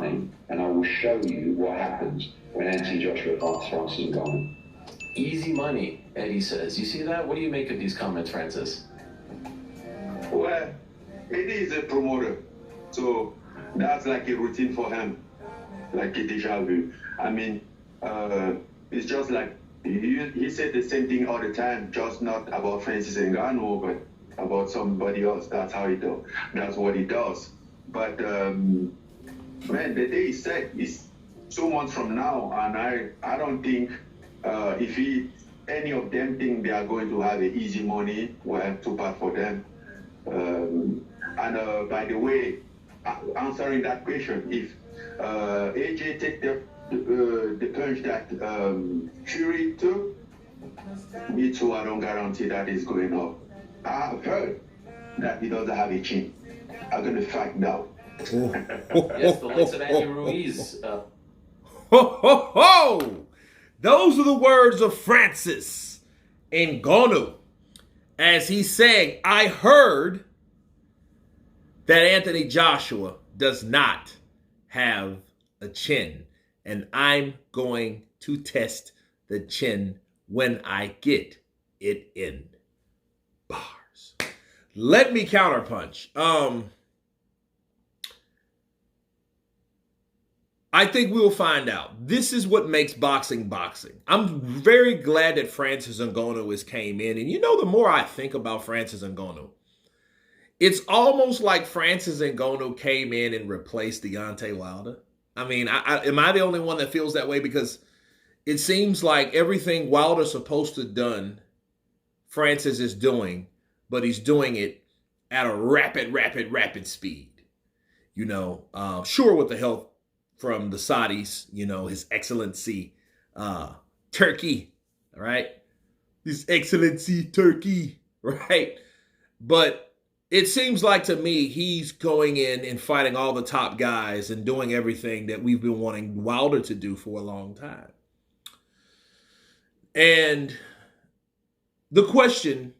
money, and I will show you what happens when Anthony Joshua fights Francis Ngannou. Easy money, Eddie says. You see that? What do you make of these comments, Francis? Well, Eddie is a promoter, so that's like a routine for him, like a deja vu. I mean, it's just like he said the same thing all the time, just not about Francis Ngannou, but about somebody else. That's how he does. That's what he does. But man, the day is set is 2 months from now, and I don't think if any of them think they are going to have an easy money, well, too bad for them. And by the way, answering that question, if AJ take the punch that Fury took, me too, I don't guarantee that is going up. I've heard that he doesn't have a chin. I'm going to find out. Yes, the likes of Andy Ruiz. Ho, ho, ho! Those are the words of Francis Ngannou. As he's saying, I heard that Anthony Joshua does not have a chin, and I'm going to test the chin when I get it in bars. Let me counterpunch. I think we'll find out. This is what makes boxing boxing. I'm very glad that Francis Ngannou has came in. And you know, the more I think about Francis Ngannou, it's almost like Francis Ngannou came in and replaced Deontay Wilder. I mean, am I the only one that feels that way? Because it seems like everything Wilder's supposed to have done, Francis is doing, but he's doing it at a rapid speed. You know, sure, with the help from the Saudis, you know, His Excellency Turkey, all right? His Excellency Turkey, right? But it seems like to me he's going in and fighting all the top guys and doing everything that we've been wanting Wilder to do for a long time. And the question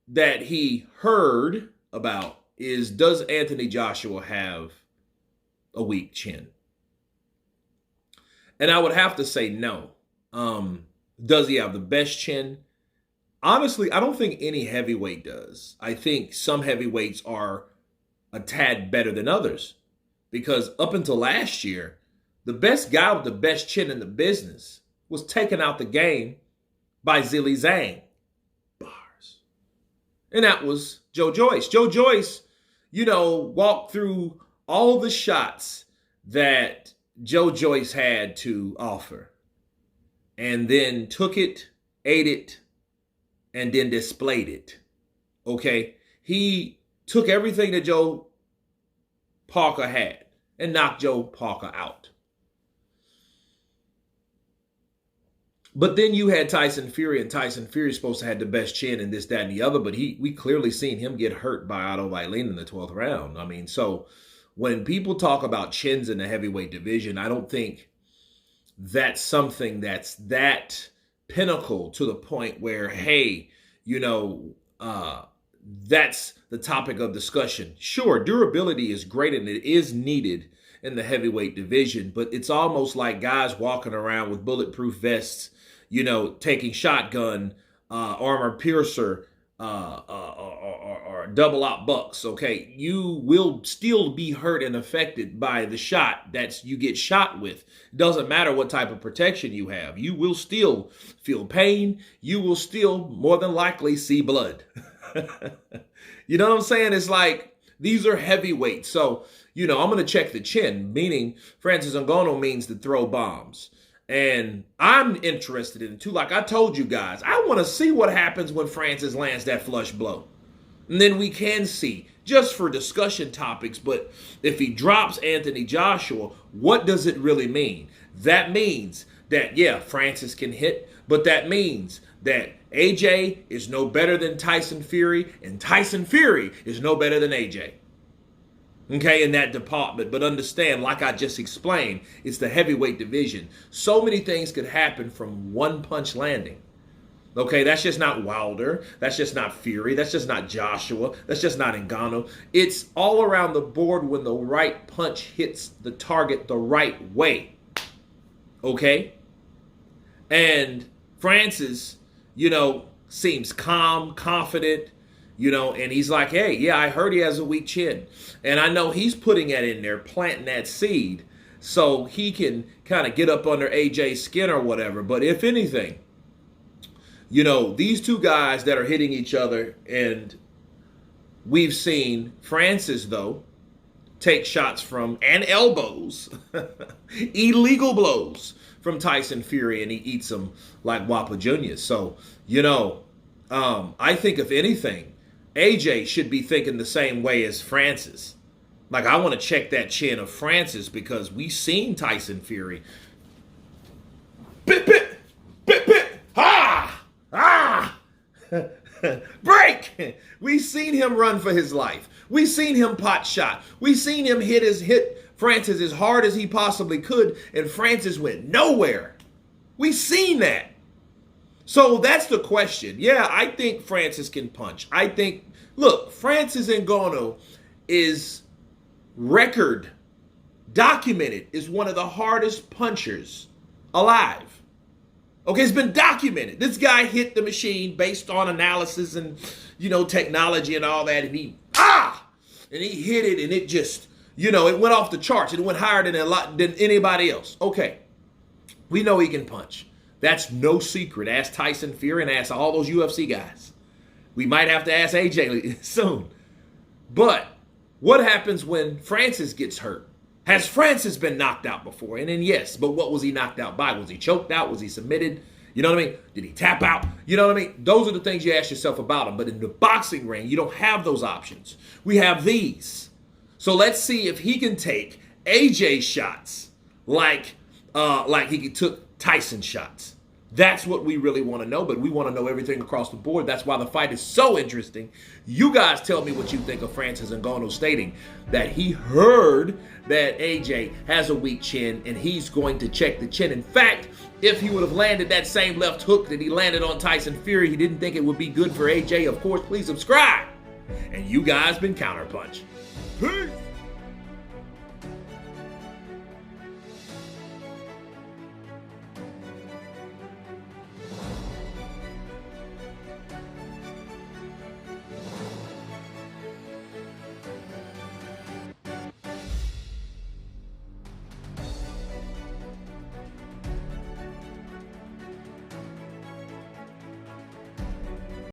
that he heard about is, does Anthony Joshua have a weak chin? And I would have to say no. Does he have the best chin? Honestly, I don't think any heavyweight does. I think some heavyweights are a tad better than others. Because up until last year, the best guy with the best chin in the business was taken out the game by Zilly Zhang. Bars. And that was Joe Joyce. Joe Joyce, you know, walked through all the shots that Joe Joyce had to offer, and then took it, ate it, and then displayed it. Okay? He took everything that Joe Parker had and knocked Joe Parker out. But then you had Tyson Fury, and Tyson Fury is supposed to have the best chin and this, that, and the other, but we clearly seen him get hurt by Otto Wallin in the 12th round. I mean, so when people talk about chins in the heavyweight division, I don't think that's something that's that pinnacle to the point where, hey, you know, that's the topic of discussion. Sure, durability is great and it is needed in the heavyweight division, but it's almost like guys walking around with bulletproof vests, you know, taking shotgun, armor piercer, or double out bucks, okay? You will still be hurt and affected by the shot that you get shot with. Doesn't matter what type of protection you have. You will still feel pain. You will still more than likely see blood. You know what I'm saying? It's like, these are heavyweights. So, you know, I'm going to check the chin, meaning Francis Ngannou means to throw bombs. And I'm interested in it too. Like I told you guys, I want to see what happens when Francis lands that flush blow. And then we can see, just for discussion topics, but if he drops Anthony Joshua, what does it really mean? That means that, yeah, Francis can hit, but that means that AJ is no better than Tyson Fury, and Tyson Fury is no better than AJ. Okay, in that department. But understand, like I just explained, it's the heavyweight division. So many things could happen from one punch landing. Okay, that's just not Wilder. That's just not Fury. That's just not Joshua. That's just not Ngannou. It's all around the board when the right punch hits the target the right way. Okay? And Francis, seems calm, confident, and he's like, hey, yeah, I heard he has a weak chin. And I know he's putting that in there, planting that seed, so he can kind of get up under AJ's skin or whatever. But if anything, these two guys that are hitting each other, and we've seen Francis, though, take shots from, and elbows, illegal blows from Tyson Fury, and he eats them like Wapa Jr. So, I think if anything, AJ should be thinking the same way as Francis. Like, I want to check that chin of Francis because we've seen Tyson Fury. Bit, bit, bit, bit, break! We've seen him run for his life. We've seen him pot shot. We've seen him hit Francis as hard as he possibly could, and Francis went nowhere. We've seen that. So that's the question. Yeah, I think Francis can punch. Francis Ngannou is record documented is one of the hardest punchers alive. Okay, it's been documented. This guy hit the machine based on analysis and, technology and all that. And he hit it, and it just, it went off the charts. It went higher than anybody else. Okay, we know he can punch. That's no secret. Ask Tyson Fury and ask all those UFC guys. We might have to ask AJ soon. But what happens when Francis gets hurt? Has Francis been knocked out before? And then yes, but what was he knocked out by? Was he choked out? Was he submitted? You know what I mean? Did he tap out? You know what I mean? Those are the things you ask yourself about him. But in the boxing ring, you don't have those options. We have these. So let's see if he can take AJ shots like he took Tyson shots. That's what we really want to know, but we want to know everything across the board. That's why the fight is so interesting. You guys tell me what you think of Francis Ngannou stating that he heard that AJ has a weak chin and he's going to check the chin. In fact, if he would have landed that same left hook that he landed on Tyson Fury, he didn't think it would be good for AJ. Of course, please subscribe. And you guys been Counterpunch. Peace.